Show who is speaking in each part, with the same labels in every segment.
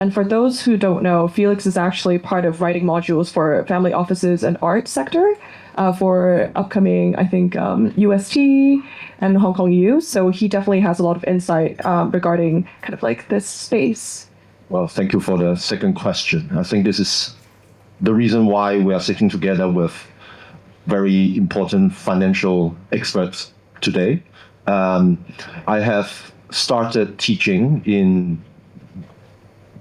Speaker 1: And for those who don't know, Felix is actually part of writing modules for family offices and art sector for upcoming, I think, UST and Hong Kong U. So he definitely has a lot of insight regarding kind of like this space.
Speaker 2: Well, thank you for the second question. I think this is the reason why we are sitting together with very important financial experts today. I have started teaching in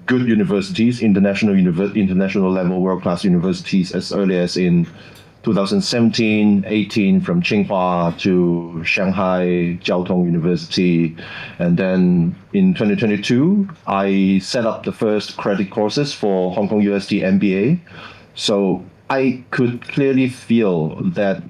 Speaker 2: good universities, international level world-class universities as early as in 2017, 18 from Tsinghua to Shanghai Jiao Tong University. And then in 2022, I set up the first credit courses for Hong Kong UST MBA. So I could clearly feel that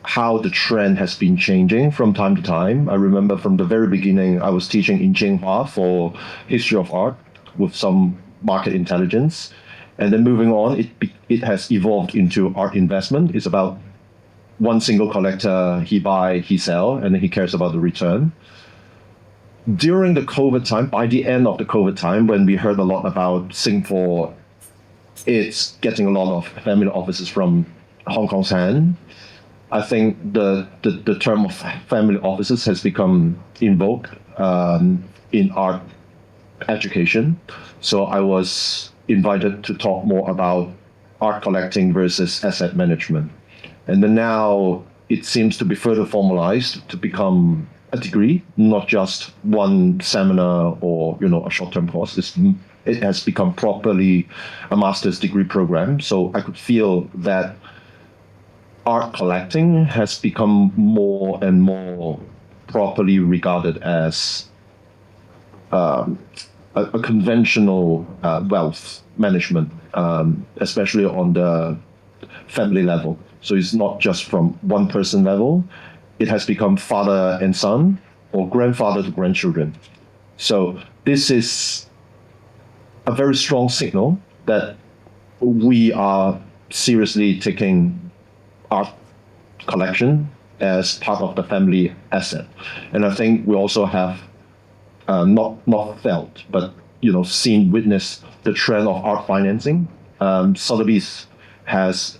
Speaker 2: how the trend has been changing from time to time. I remember from the very beginning, I was teaching in Tsinghua for history of art with some market intelligence. And then moving on, it has evolved into art investment. It's about one single collector, he buy, he sell, and then he cares about the return. During the COVID time, by the end of the COVID time, when we heard a lot about Singapore, it's getting a lot of family offices from Hong Kong's hand. I think the term of family offices has become in vogue in art education. So I was invited to talk more about art collecting versus asset management. And then now it seems to be further formalized to become a degree, not just one seminar or a short-term course. It has become properly a master's degree program. So I could feel that art collecting has become more and more properly regarded as a conventional wealth management, especially on the family level. So it's not just from one person level. It has become father and son or grandfather to grandchildren. So this is a very strong signal that we are seriously taking art collection as part of the family asset. And I think we also have not felt, but witnessed the trend of art financing. Sotheby's has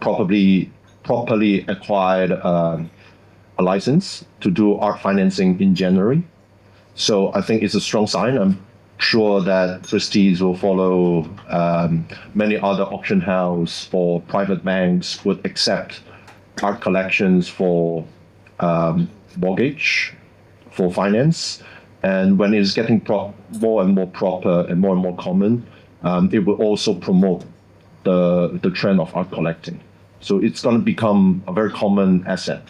Speaker 2: properly acquired a license to do art financing in January. So I think it's a strong sign. I'm sure that Christie's will follow. Many other auction houses or private banks would accept art collections for mortgage, for finance. And when it's getting more and more proper and more common, it will also promote the trend of art collecting. So it's going to become a very common asset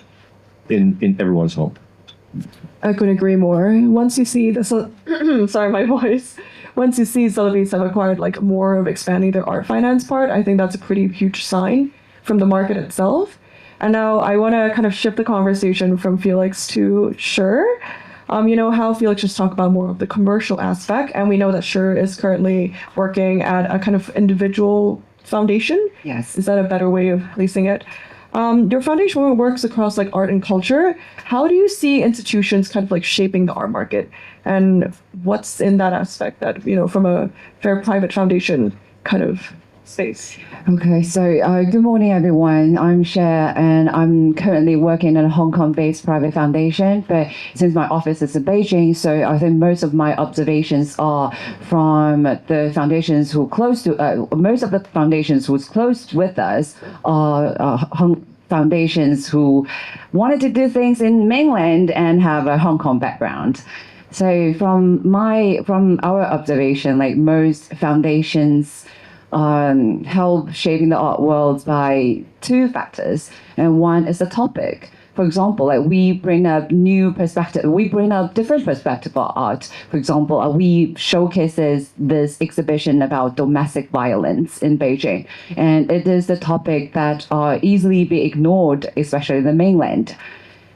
Speaker 2: in everyone's home.
Speaker 1: I couldn't agree more. Once you see sorry, my voice. Once you see Sotheby's have acquired like more of expanding their art finance part, I think that's a pretty huge sign from the market itself. And now I want to kind of shift the conversation from Felix to Cher. How Felix just talked about more of the commercial aspect, and we know that Cher is currently working at a kind of individual foundation.
Speaker 3: Yes.
Speaker 1: Is that a better way of placing it? Your foundation works across like art and culture. How do you see institutions kind of like shaping the art market, and what's in that aspect that from a fair private foundation kind of space?
Speaker 3: Okay, so good morning, everyone. I'm Cher, and I'm currently working in a Hong Kong-based private foundation. But since my office is in Beijing, so I think most of my observations are from the foundations who close to. Most of the foundations who's close with us are foundations who wanted to do things in mainland and have a Hong Kong background. So from our observation, like most foundations help shaping the art world by two factors, and one is the topic. For example, like we bring up different perspective of art. For example, we showcases this exhibition about domestic violence in Beijing, and it is the topic that easily be ignored, especially in the mainland.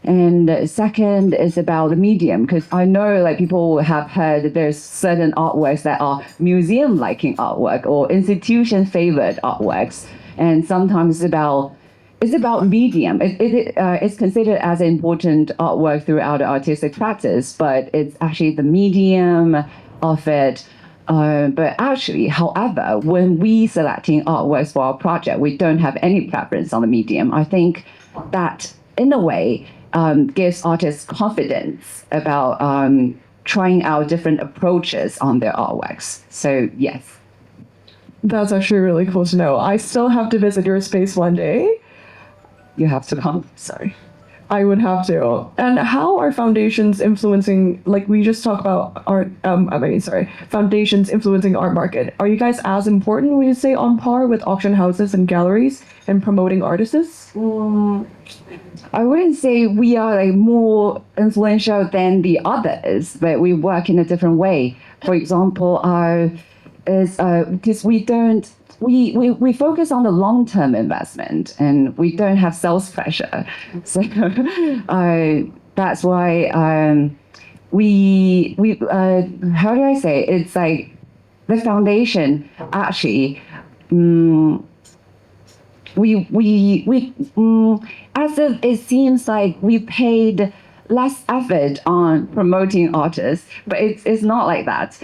Speaker 3: And second is about the medium, because I know like people have heard that there's certain artworks that are museum liking artwork or institution favored artworks, and sometimes it's about medium. It's considered as an important artwork throughout the artistic practice, but it's actually the medium of it But actually, however, when we selecting artworks for our project, we don't have any preference on the medium. I think that, in a way, gives artists confidence about trying out different approaches on their artworks. So, yes.
Speaker 1: That's actually really cool to know. I still have to visit your space one day.
Speaker 3: You have to come.
Speaker 1: Sorry. I would have to. And how are foundations influencing, like we just talked about art, foundations influencing art market. Are you guys as important, would you say, on par with auction houses and galleries in promoting artists?
Speaker 3: I wouldn't say we are like more influential than the others, but we work in a different way. For example, because we focus on the long-term investment and we don't have sales pressure. So that's why we how do I say, it's like the foundation actually as if it seems like we paid less effort on promoting artists, but it's not like that.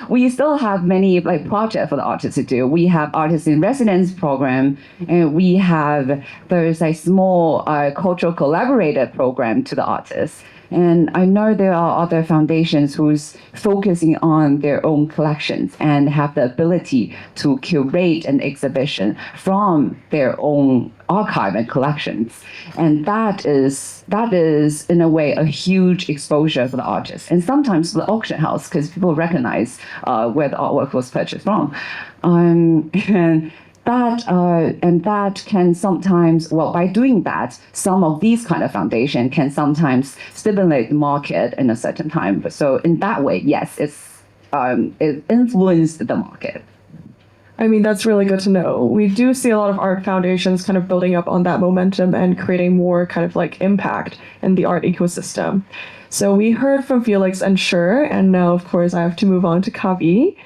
Speaker 3: We still have many like projects for the artists to do. We have artists in residence program, and we have those like small cultural collaborator program to the artists. And I know there are other foundations who's focusing on their own collections and have the ability to curate an exhibition from their own archive and collections. And that is in a way a huge exposure for the artist. And sometimes the auction house, because people recognize where the artwork was purchased from. And that can sometimes, well, by doing that, some of these kind of foundation can sometimes stimulate the market in a certain time. So in that way, yes, it influenced the market.
Speaker 1: I mean, that's really good to know. We do see a lot of art foundations kind of building up on that momentum and creating more kind of like impact in the art ecosystem. So we heard from Felix and Cher, and now, of course, I have to move on to Kavi.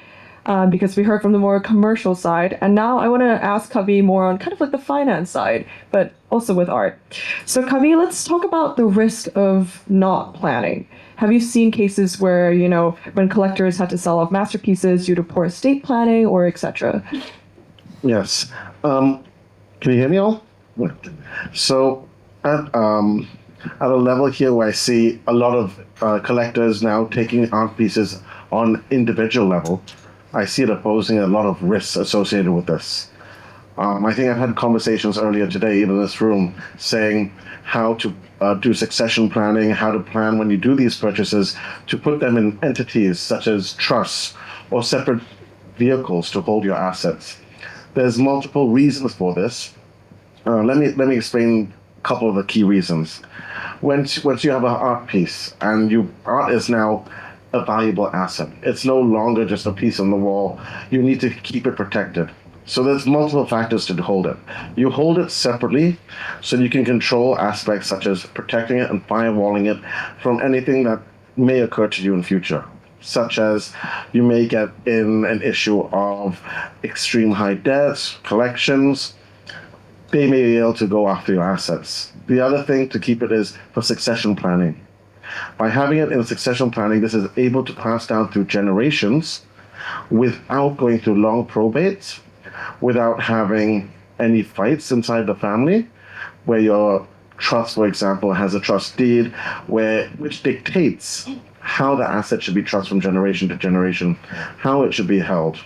Speaker 1: Because we heard from the more commercial side. And now I want to ask Kavi more on kind of like the finance side, but also with art. So Kavi, let's talk about the risk of not planning. Have you seen cases where, when collectors had to sell off masterpieces due to poor estate planning or etc.?
Speaker 4: Yes. Can you hear me all? So at a level here where I see a lot of collectors now taking art pieces on individual level, I see it posing a lot of risks associated with this. I think I've had conversations earlier today, even in this room, saying how to do succession planning, how to plan when you do these purchases, to put them in entities such as trusts or separate vehicles to hold your assets. There's multiple reasons for this. Let me explain a couple of the key reasons. Once you have an art piece, and art is now a valuable asset. It's no longer just a piece on the wall. You need to keep it protected. So there's multiple factors to hold it. You hold it separately so you can control aspects such as protecting it and firewalling it from anything that may occur to you in future, such as you may get in an issue of extreme high debts, collections. They may be able to go after your assets. The other thing to keep it is for succession planning. By having it in succession planning, this is able to pass down through generations without going through long probates, without having any fights inside the family, where your trust, for example, has a trust deed which dictates how the asset should be trusted from generation to generation, how it should be held.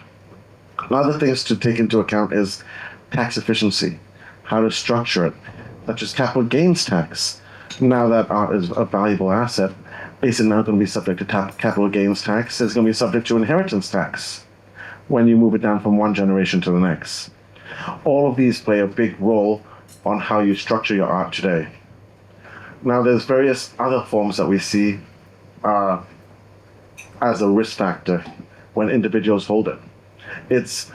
Speaker 4: Other things to take into account is tax efficiency, how to structure it, such as capital gains tax. Now that art is a valuable asset, is it now going to be subject to capital gains tax? It's going to be subject to inheritance tax when you move it down from one generation to the next. All of these play a big role on how you structure your art today. Now, there's various other forms that we see as a risk factor when individuals hold it. It's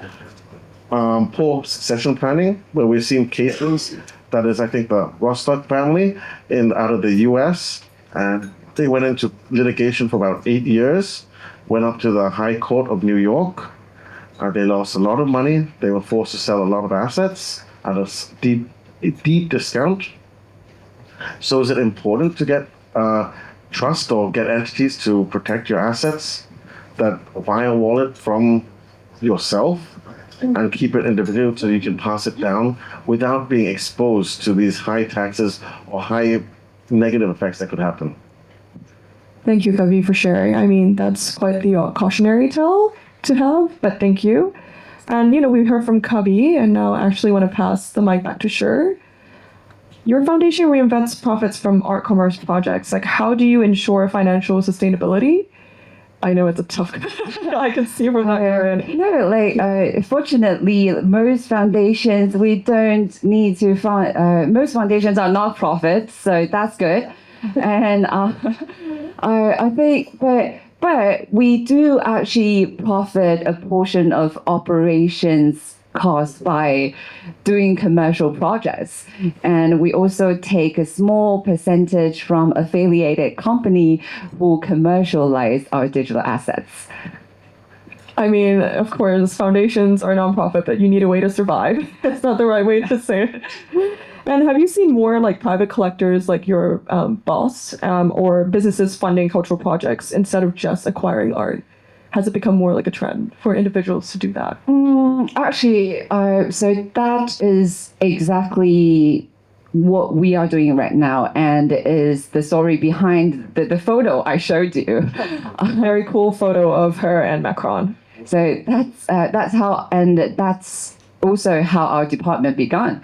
Speaker 4: poor succession planning, where we've seen cases. That is, I think, the Rostock family out of the U.S., and they went into litigation for about 8 years, went up to the High Court of New York. They lost a lot of money. They were forced to sell a lot of assets at a deep discount. So is it important to get trust or get entities to protect your assets? that wire wallet from yourself and keep it individual so you can pass it down without being exposed to these high taxes or high negative effects that could happen.
Speaker 1: Thank you, Kavi, for sharing. I mean, that's quite the cautionary tale to have, but thank you. And, we heard from Kavi, and now I actually want to pass the mic back to Cher. Your foundation reinvents profits from art commerce projects. Like, how do you ensure financial sustainability? I know it's a tough. I can see from that area.
Speaker 3: No, fortunately, most foundations we don't need to fund. Most foundations are not profits, so that's good. And I think, but we do actually profit a portion of operations cost by doing commercial projects. And we also take a small percentage from affiliated company who commercialize our digital assets.
Speaker 1: I mean, of course, foundations are nonprofit, but you need a way to survive. It's not the right way to say it. And have you seen more like private collectors like your boss or businesses funding cultural projects instead of just acquiring art? Has it become more like a trend for individuals to do that?
Speaker 3: Actually, so that is exactly what we are doing right now, and is the story behind the photo I showed you.
Speaker 1: A very cool photo of her and Macron.
Speaker 3: So that's how, and that's also how our department began.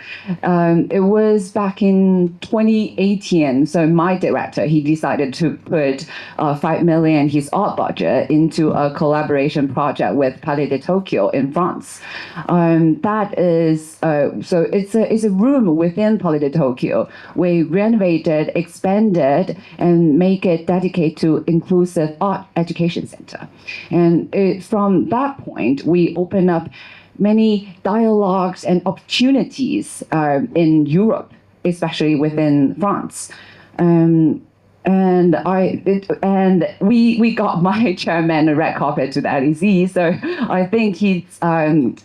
Speaker 3: It was back in 2018. So my director, he decided to put 5 million, his art budget, into a collaboration project with Palais de Tokyo in France. That is, so it's a room within Palais de Tokyo. We renovated, expanded, and make it dedicated to inclusive art education center. And from that point, we open up many dialogues and opportunities in Europe, especially within France. And we got my chairman a red carpet to the LEC, so I think he's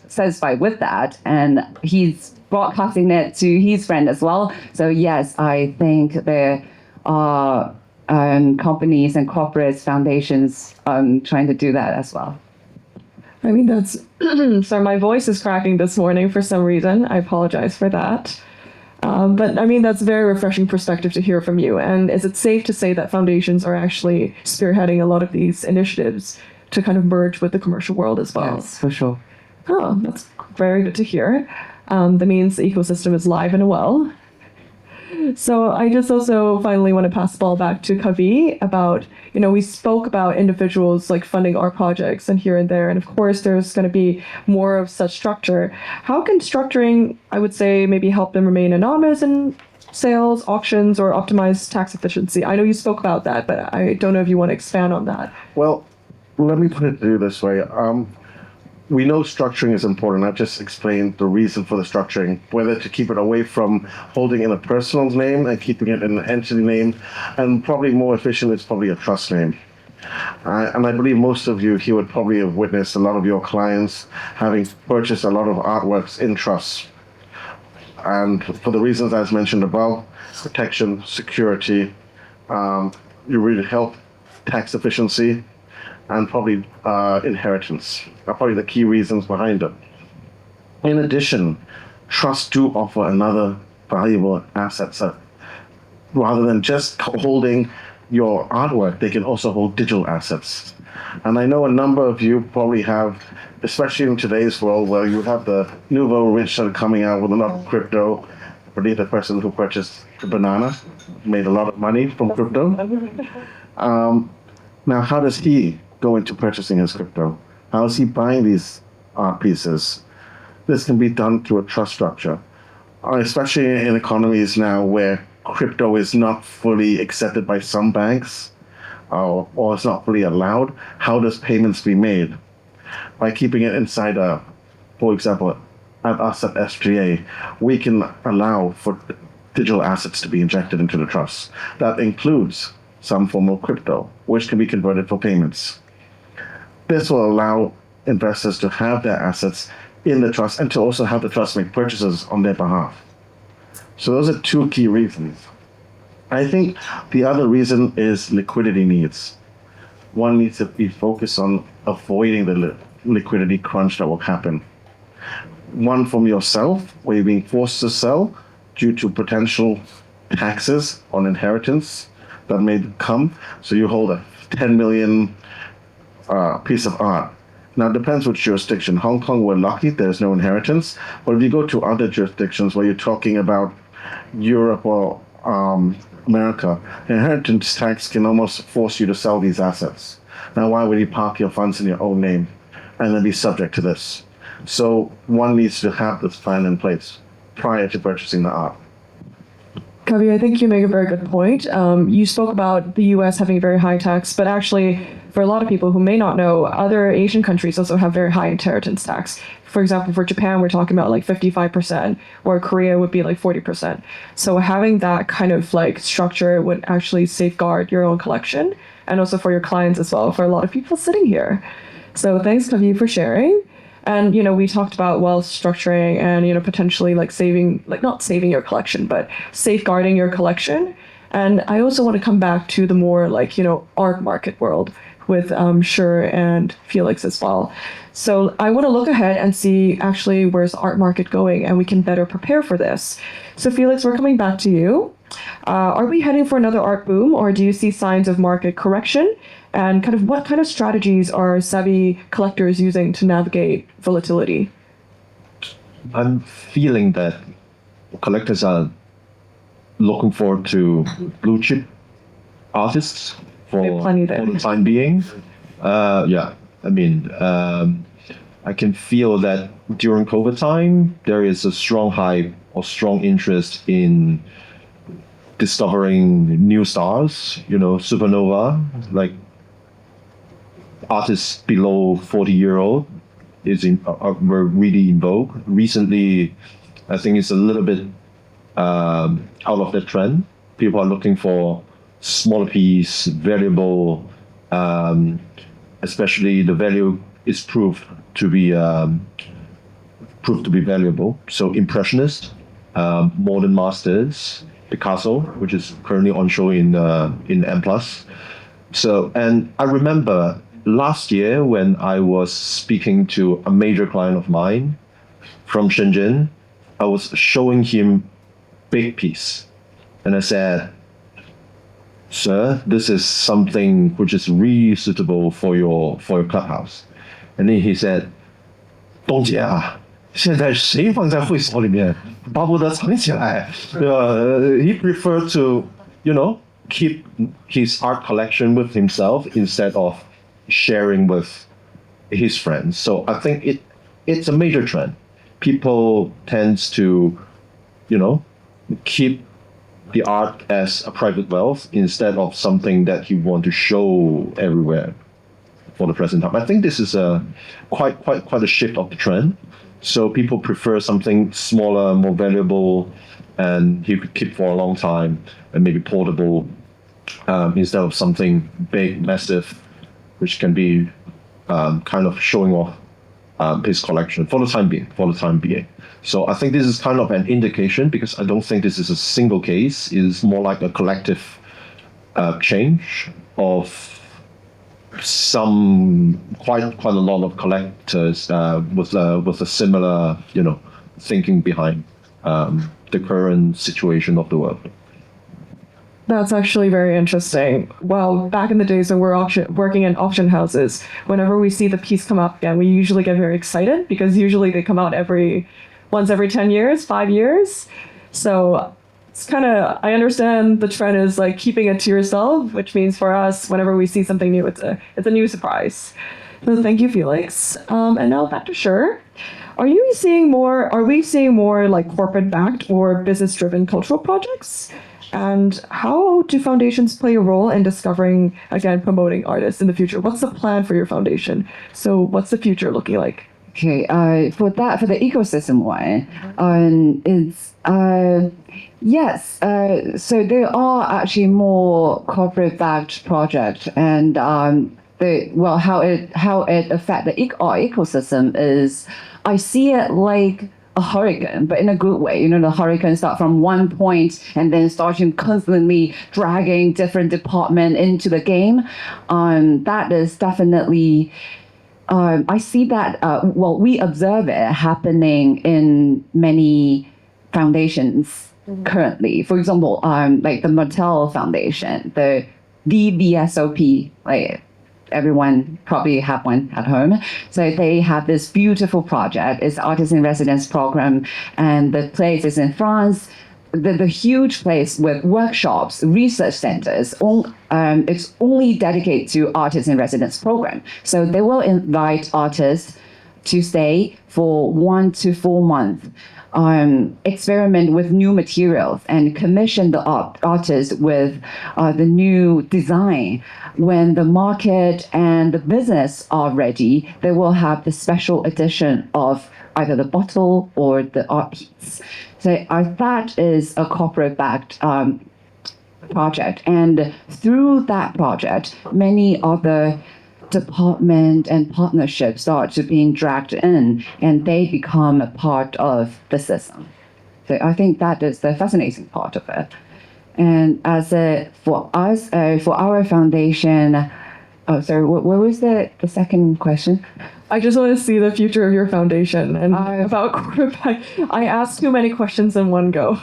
Speaker 3: satisfied with that, and he's broadcasting it to his friend as well. So yes, I think there are companies and corporates, foundations trying to do that as well.
Speaker 1: I mean, that's, sorry, my voice is cracking this morning for some reason. I apologize for that. But I mean, that's a very refreshing perspective to hear from you. And is it safe to say that foundations are actually spearheading a lot of these initiatives to kind of merge with the commercial world as well?
Speaker 3: Yes, for sure.
Speaker 1: Oh, that's very good to hear. That means the ecosystem is live and well. So I just also finally want to pass the ball back to Kavi about, we spoke about individuals like funding our projects and here and there. And of course, there's going to be more of such structure. How can structuring, I would say, maybe help them remain anonymous in sales, auctions, or optimize tax efficiency? I know you spoke about that, but I don't know if you want to expand on that.
Speaker 4: Well, let me put it this way. We know structuring is important. I've just explained the reason for the structuring, whether to keep it away from holding in a personal name and keeping it in an entity name, and probably more efficient, it's probably a trust name. And I believe most of you here would probably have witnessed a lot of your clients having purchased a lot of artworks in trusts. And for the reasons as mentioned above, protection, security, you really help tax efficiency, and probably inheritance are probably the key reasons behind it. In addition, trusts do offer another valuable asset set. Rather than just holding your artwork, they can also hold digital assets. And I know a number of you probably have, especially in today's world where you have the nouveau rich that are coming out with a lot of crypto. I believe the person who purchased the banana made a lot of money from crypto. Now, how does he go into purchasing his crypto? How is he buying these art pieces? This can be done through a trust structure, especially in economies now where crypto is not fully accepted by some banks or it's not fully allowed. How does payments be made? By keeping it inside for example, at us at FGA, we can allow for digital assets to be injected into the trust. That includes some form of crypto, which can be converted for payments. This will allow investors to have their assets in the trust and to also have the trust make purchases on their behalf. So those are two key reasons. I think the other reason is liquidity needs. one needs to be focused on avoiding the liquidity crunch that will happen. One from yourself, where you're being forced to sell due to potential taxes on inheritance that may come. So you hold a 10 million piece of art. Now, it depends which jurisdiction. Hong Kong, we're lucky, there's no inheritance. But if you go to other jurisdictions where you're talking about Europe or America, inheritance tax can almost force you to sell these assets. Now, why would you park your funds in your own name and then be subject to this? So one needs to have this plan in place prior to purchasing the art.
Speaker 1: Kavi, I think you make a very good point. You spoke about the US having very high tax, but actually, for a lot of people who may not know, other Asian countries also have very high inheritance tax. For example, for Japan, we're talking about like 55%, or Korea would be like 40%. So having that kind of like structure would actually safeguard your own collection and also for your clients as well, for a lot of people sitting here. So thanks, Kavi, for sharing. And, we talked about wealth structuring and, potentially like saving, like not saving your collection, but safeguarding your collection. And I also want to come back to the more like, art market world with Cher and Felix as well. So I want to look ahead and see actually where's the art market going, and we can better prepare for this. So Felix, we're coming back to you. Are we heading for another art boom, or do you see signs of market correction? And kind of what kind of strategies are savvy collectors using to navigate volatility?
Speaker 2: I'm feeling that collectors are looking forward to blue chip artists for the time being. I can feel that during COVID time, there is a strong hype or strong interest in discovering new stars, supernova, like artists below 40-year-old were really in vogue. Recently, I think it's a little bit out of the trend. People are looking for smaller piece, valuable, especially the value is proved to be valuable. So Impressionist, Modern Masters, Picasso, which is currently on show in M+. So, and I remember last year when I was speaking to a major client of mine from Shenzhen, I was showing him big piece. And I said, "Sir, this is something which is really suitable for your clubhouse." And then he said, "东姐啊，现在谁放在会所里面，巴不得藏起来。" He preferred to, keep his art collection with himself instead of sharing with his friends. So I think it's a major trend. People tend to, keep the art as a private wealth instead of something that you want to show everywhere for the present time. I think this is quite a shift of the trend. So people prefer something smaller, more valuable, and you could keep for a long time and maybe portable instead of something big, massive, which can be kind of showing off his collection for the time being. So I think this is kind of an indication, because I don't think this is a single case. It's more like a collective change of some quite a lot of collectors with a similar thinking behind the current situation of the world.
Speaker 1: That's actually very interesting. Well, back in the days when we're working in auction houses, whenever we see the piece come up again, we usually get very excited because usually they come out once every 10 years, 5 years. So it's kind of, I understand the trend is like keeping it to yourself, which means for us, whenever we see something new, it's a new surprise. So thank you, Felix. And now back to Cher. Are we seeing more like corporate backed or business driven cultural projects? And how do foundations play a role in discovering, again, promoting artists in the future? What's the plan for your foundation? So what's the future looking like?
Speaker 3: Okay, for the ecosystem one, yes. So there are actually more corporate-backed projects, and how it affect our ecosystem is, I see it like a hurricane, but in a good way. The hurricane start from one point and then starting constantly dragging different department into the game. That is definitely, I see that, we observe it happening in many foundations currently. For example, like the Mattel Foundation, the VSOP, like everyone probably have one at home. So they have this beautiful project. It's Artist in Residence program, and the place is in France. The huge place with workshops, research centers. It's only dedicated to Artist in Residence program. So they will invite artists to stay for 1 to 4 months. Experiment with new materials and commission the artist with the new design. When the market and the business are ready, they will have the special edition of either the bottle or the art piece. So that is a corporate-backed project. And through that project, many other department and partnerships start to being dragged in, and they become a part of the system. So I think that is the fascinating part of it. And for us, for our foundation, sorry, what was the second question?
Speaker 1: I just want to see the future of your foundation and about quarterback. I asked too many questions in one go.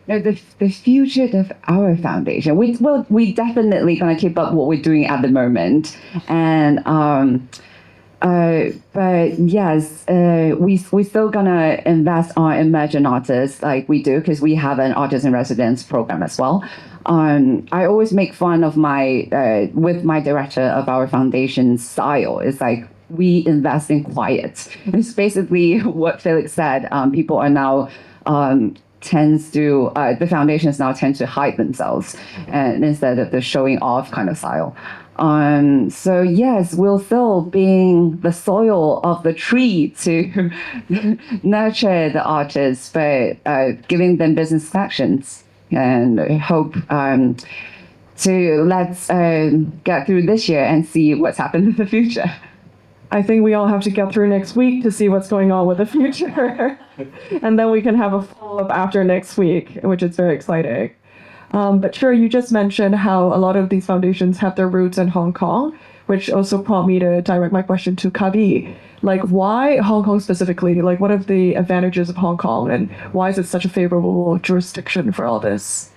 Speaker 3: No, the future of our foundation. We definitely gonna keep up what we're doing at the moment, and but yes, we still gonna invest on emerging artists like we do, because we have an artist in residence program as well. I always make fun of with my director of our foundation style. It's like we invest in quiet. It's basically what Felix said. People are now. The foundations now tend to hide themselves, and instead of the showing off kind of style. So yes, we'll still being the soil of the tree to nurture the artists, but giving them business actions, and hope let's get through this year and see what's happened in the future.
Speaker 1: I think we all have to get through next week to see what's going on with the future. And then we can have a follow-up after next week, which is very exciting. But sure, you just mentioned how a lot of these foundations have their roots in Hong Kong, which also prompted me to direct my question to Kavi. Like, why Hong Kong specifically? Like, what are the advantages of Hong Kong, and why is it such a favorable jurisdiction for all this?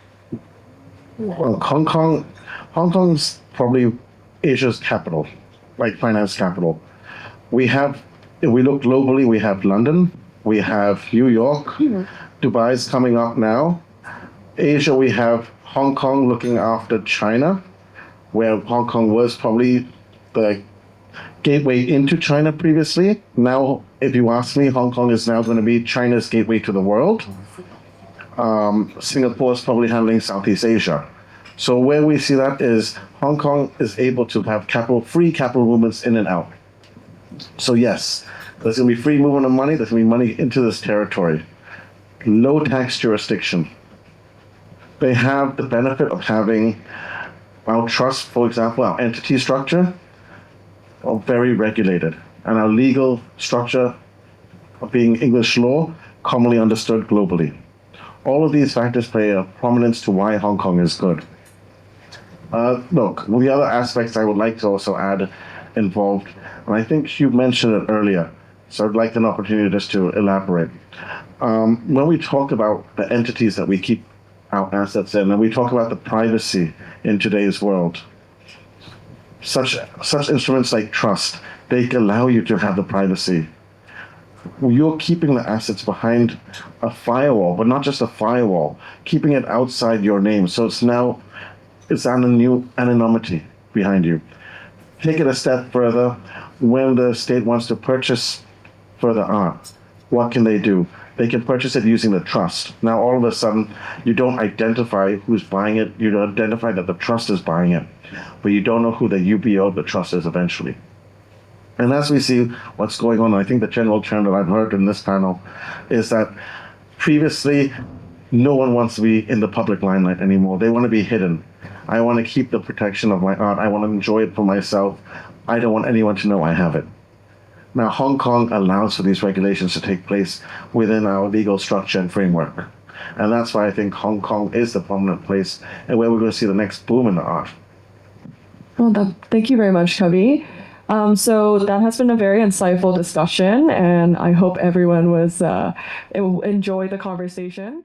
Speaker 4: Well, Hong Kong's probably Asia's capital, like finance capital. If we look globally, we have London, we have New York, Dubai's coming up now. Asia, we have Hong Kong looking after China, where Hong Kong was probably the gateway into China previously. Now, if you ask me, Hong Kong is now going to be China's gateway to the world. Singapore is probably handling Southeast Asia. So where we see that is Hong Kong is able to have free capital movements in and out. So yes, there's going to be free movement of money. There's going to be money into this territory. Low tax jurisdiction. They have the benefit of having our trust, for example, our entity structure, are very regulated, and our legal structure of being English law, commonly understood globally. All of these factors play a prominence to why Hong Kong is good. Look, the other aspects I would like to also add involved, and I think you mentioned it earlier, so I'd like an opportunity just to elaborate. When we talk about the entities that we keep our assets in, and we talk about the privacy in today's world, such instruments like trust, they allow you to have the privacy. You're keeping the assets behind a firewall, but not just a firewall, keeping it outside your name. So it's anonymity behind you. Take it a step further. When the state wants to purchase further art, what can they do? They can purchase it using the trust. Now, all of a sudden, you don't identify who's buying it. You don't identify that the trust is buying it, but you don't know who the UBO of the trust is eventually. And as we see what's going on, I think the general trend that I've heard in this panel is that previously, no one wants to be in the public limelight anymore. They want to be hidden. I want to keep the protection of my art. I want to enjoy it for myself. I don't want anyone to know I have it. Now, Hong Kong allows for these regulations to take place within our legal structure and framework. And that's why I think Hong Kong is the prominent place and where we're going to see the next boom in the art.
Speaker 1: Well, thank you very much, Kavi. So that has been a very insightful discussion, and I hope everyone was enjoyed the conversation.